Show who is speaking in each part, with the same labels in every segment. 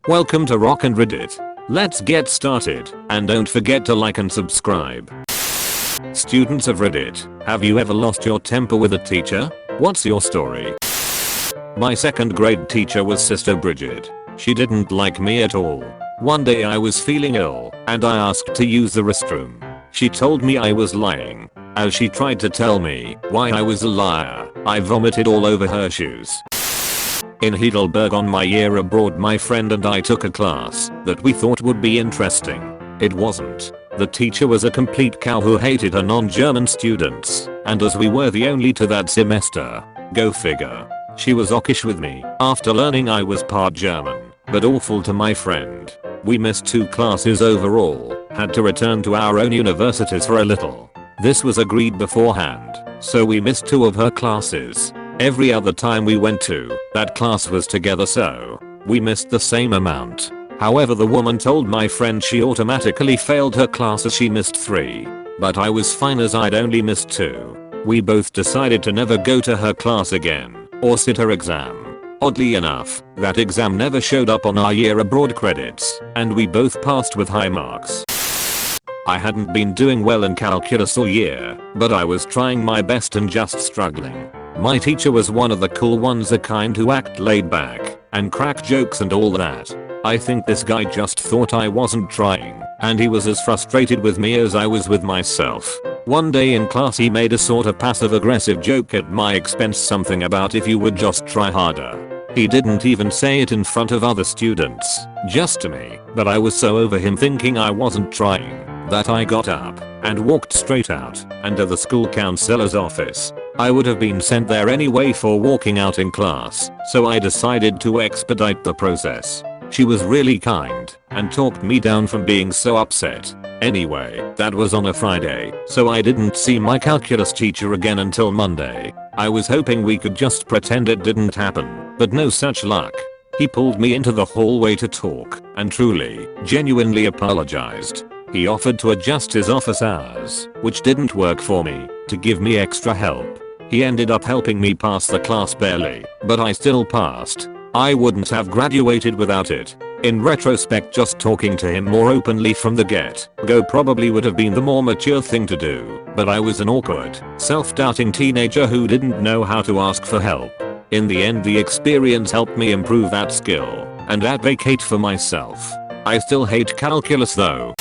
Speaker 1: Welcome to Rock and Reddit. Let's get started, and don't forget to like and subscribe. Students of Reddit, have you ever lost your temper with a teacher? What's your story? My second grade teacher was Sister Bridget. She didn't like me at all. One day I was feeling ill, and I asked to use the restroom. She told me I was lying. As she tried to tell me why I was a liar, I vomited all over her shoes. In Heidelberg on my year abroad, my friend and I took a class that we thought would be interesting. It wasn't. The teacher was a complete cow who hated her non-German students, and as we were the only two that semester, go figure. She was hawkish with me after learning I was part German, but awful to my friend. We missed 2 classes overall, had to return to our own universities for a little. This was agreed beforehand, so we missed 2 of her classes. Every other time we went to that class was together, so we missed the same amount. However, the woman told my friend she automatically failed her class as she missed 3. But I was fine as I'd only missed 2. We both decided to never go to her class again or sit her exam. Oddly enough, that exam never showed up on our year abroad credits, and we both passed with high marks. I hadn't been doing well in calculus all year, but I was trying my best and just struggling. My teacher was one of the cool ones, the kind who act laid back and crack jokes and all that. I think this guy just thought I wasn't trying, and he was as frustrated with me as I was with myself. One day in class he made a sort of passive-aggressive joke at my expense, something about if you would just try harder. He didn't even say it in front of other students, just to me, but I was so over him thinking I wasn't trying that I got up and walked straight out and to the school counselor's office. I would have been sent there anyway for walking out in class, so I decided to expedite the process. She was really kind and talked me down from being so upset. Anyway, that was on a Friday, so I didn't see my calculus teacher again until Monday. I was hoping we could just pretend it didn't happen, but no such luck. He pulled me into the hallway to talk and truly, genuinely apologized. He offered to adjust his office hours, which didn't work for me, to give me extra help. He ended up helping me pass the class barely, but I still passed. I wouldn't have graduated without it. In retrospect, just talking to him more openly from the get-go probably would have been the more mature thing to do, but I was an awkward, self-doubting teenager who didn't know how to ask for help. In the end, the experience helped me improve that skill and advocate for myself. I still hate calculus though.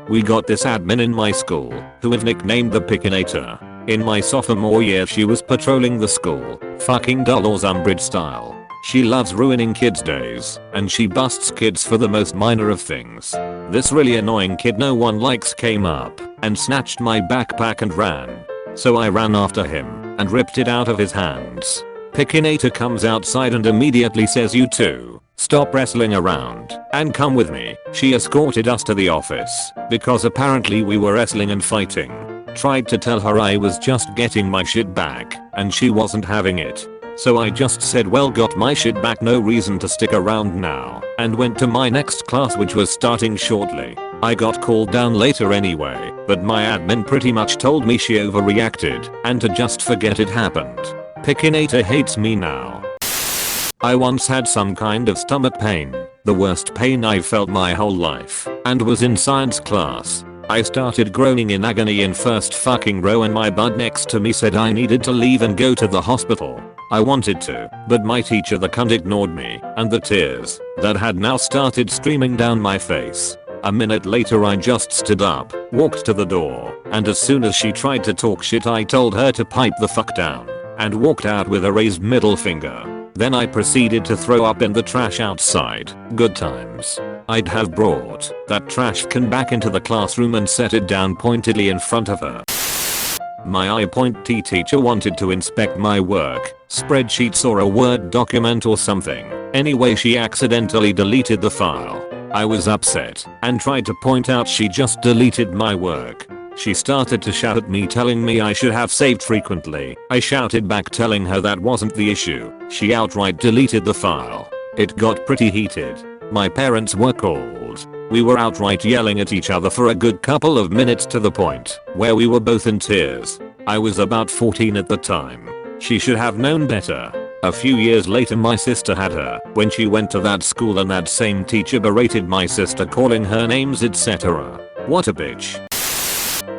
Speaker 1: We got this admin in my school who have nicknamed the Pickinator. In my sophomore year she was patrolling the school, fucking Dolores Umbridge style. She loves ruining kids' days, and she busts kids for the most minor of things. This really annoying kid no one likes came up and snatched my backpack and ran. So I ran after him and ripped it out of his hands. Pickinator comes outside and immediately says, "You two, stop wrestling around and come with me." She escorted us to the office because apparently we were wrestling and fighting. Tried to tell her I was just getting my shit back and she wasn't having it. So I just said, "Well, got my shit back, no reason to stick around now," and went to my next class, which was starting shortly. I got called down later anyway, but my admin pretty much told me she overreacted and to just forget it happened. Pickinator hates me now. I once had some kind of stomach pain, the worst pain I've felt my whole life, and was in science class. I started groaning in agony in first fucking row and my bud next to me said I needed to leave and go to the hospital. I wanted to, but my teacher the cunt ignored me and the tears that had now started streaming down my face. A minute later I just stood up, walked to the door, and as soon as she tried to talk shit I told her to pipe the fuck down and walked out with a raised middle finger. Then I proceeded to throw up in the trash outside. Good times. I'd have brought that trash can back into the classroom and set it down pointedly in front of her. My IPoint teacher wanted to inspect my work, spreadsheets or a Word document or something. Anyway, she accidentally deleted the file. I was upset and tried to point out she just deleted my work. She started to shout at me telling me I should have saved frequently. I shouted back telling her that wasn't the issue. She outright deleted the file. It got pretty heated. My parents were called. We were outright yelling at each other for a good couple of minutes to the point where we were both in tears. I was about 14 at the time. She should have known better. A few years later my sister had her when she went to that school and that same teacher berated my sister calling her names etc. What a bitch.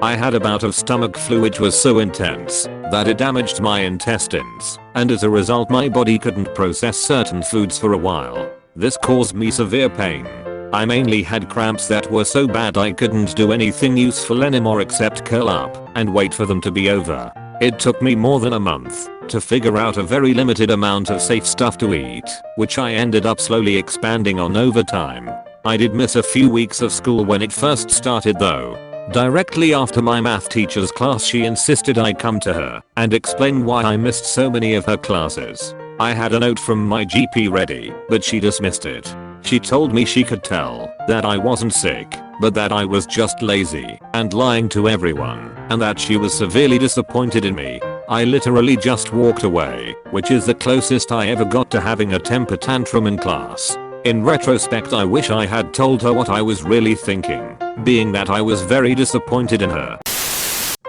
Speaker 1: I had a bout of stomach flu which was so intense that it damaged my intestines, and as a result my body couldn't process certain foods for a while. This caused me severe pain. I mainly had cramps that were so bad I couldn't do anything useful anymore except curl up and wait for them to be over. It took me more than a month to figure out a very limited amount of safe stuff to eat, which I ended up slowly expanding on over time. I did miss a few weeks of school when it first started though. Directly after my math teacher's class she insisted I come to her and explain why I missed so many of her classes. I had a note from my GP ready, but she dismissed it. She told me she could tell that I wasn't sick, but that I was just lazy and lying to everyone, and that she was severely disappointed in me. I literally just walked away, which is the closest I ever got to having a temper tantrum in class. In retrospect I wish I had told her what I was really thinking, being that I was very disappointed in her.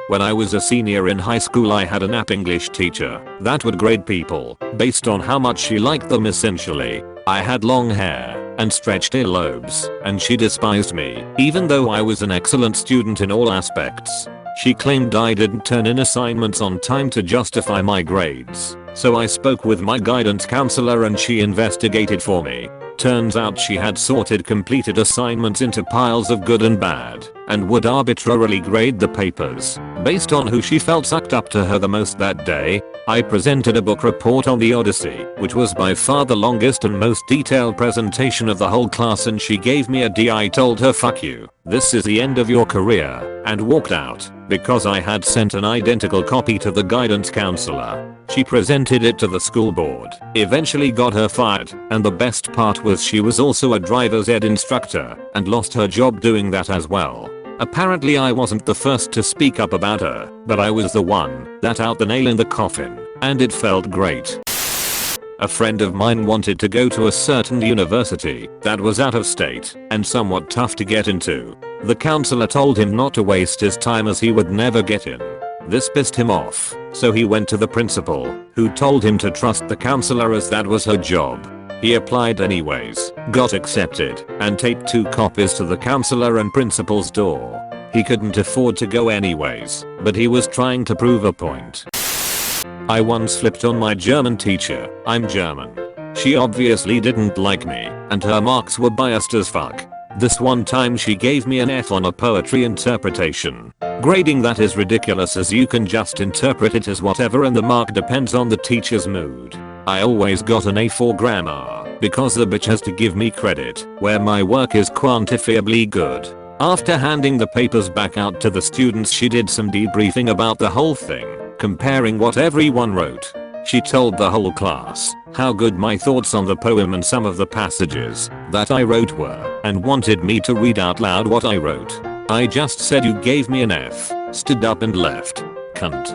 Speaker 1: When I was a senior in high school I had an app English teacher that would grade people based on how much she liked them essentially. I had long hair and stretched earlobes and she despised me even though I was an excellent student in all aspects. She claimed I didn't turn in assignments on time to justify my grades, so I spoke with my guidance counselor and she investigated for me. Turns out she had sorted completed assignments into piles of good and bad and would arbitrarily grade the papers based on who she felt sucked up to her the most that day. I presented a book report on the Odyssey, which was by far the longest and most detailed presentation of the whole class, and she gave me a D. I told her fuck you, this is the end of your career, and walked out because I had sent an identical copy to the guidance counselor. She presented it to the school board, eventually got her fired, and the best part was she was also a driver's ed instructor and lost her job doing that as well. Apparently I wasn't the first to speak up about her, but I was the one that out the nail in the coffin, and it felt great. A friend of mine wanted to go to a certain university that was out of state and somewhat tough to get into. The counselor told him not to waste his time as he would never get in. This pissed him off, so he went to the principal, who told him to trust the counselor as that was her job. He applied anyways, got accepted, and taped 2 copies to the counselor and principal's door. He couldn't afford to go anyways, but he was trying to prove a point. I once flipped on my German teacher. I'm German. She obviously didn't like me, and her marks were biased as fuck. This one time she gave me an F on a poetry interpretation. Grading that is ridiculous as you can just interpret it as whatever and the mark depends on the teacher's mood. I always got an A for grammar because the bitch has to give me credit where my work is quantifiably good. After handing the papers back out to the students she did some debriefing about the whole thing, comparing what everyone wrote. She told the whole class how good my thoughts on the poem and some of the passages that I wrote were and wanted me to read out loud what I wrote. I just said you gave me an F, stood up and left. Cunt.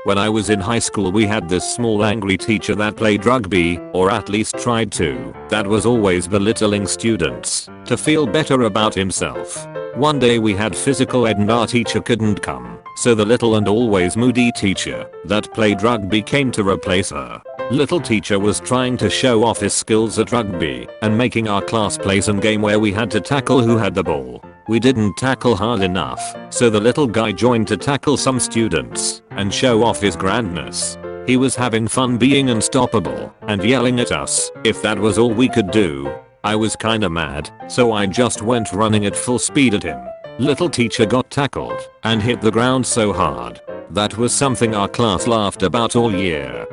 Speaker 1: When I was in high school we had this small angry teacher that played rugby, or at least tried to, that was always belittling students to feel better about himself. One day we had physical ed and our teacher couldn't come, so the little and always moody teacher that played rugby came to replace her. Little teacher was trying to show off his skills at rugby and making our class play some game where we had to tackle who had the ball. We didn't tackle hard enough, so the little guy joined to tackle some students and show off his grandness. He was having fun being unstoppable and yelling at us if that was all we could do. I was kinda mad, so I just went running at full speed at him. Little teacher got tackled and hit the ground so hard. That was something our class laughed about all year.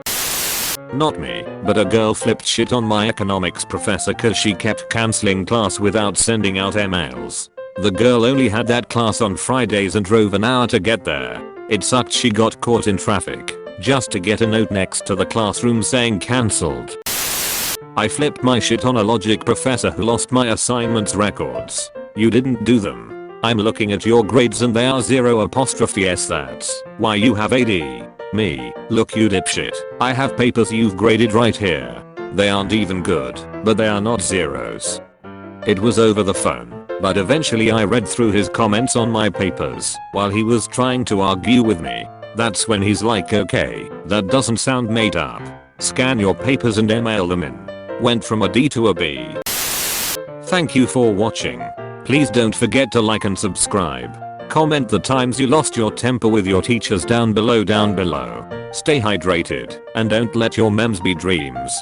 Speaker 1: Not me, but a girl flipped shit on my economics professor cause she kept cancelling class without sending out emails. The girl only had that class on Fridays and drove an hour to get there. It sucked she got caught in traffic just to get a note next to the classroom saying cancelled. I flipped my shit on a logic professor who lost my assignments records. You didn't do them. I'm looking at your grades and they are 0'S that's why you have AD. Me, look you dipshit. I have papers you've graded right here. They aren't even good, but they are not zeros. It was over the phone, but eventually I read through his comments on my papers while he was trying to argue with me. That's when he's like, okay, that doesn't sound made up. Scan your papers and email them in. Went from a D to a B. Thank you for watching. Please don't forget to like and subscribe. Comment the times you lost your temper with your teachers down below. Stay hydrated and don't let your memes be dreams.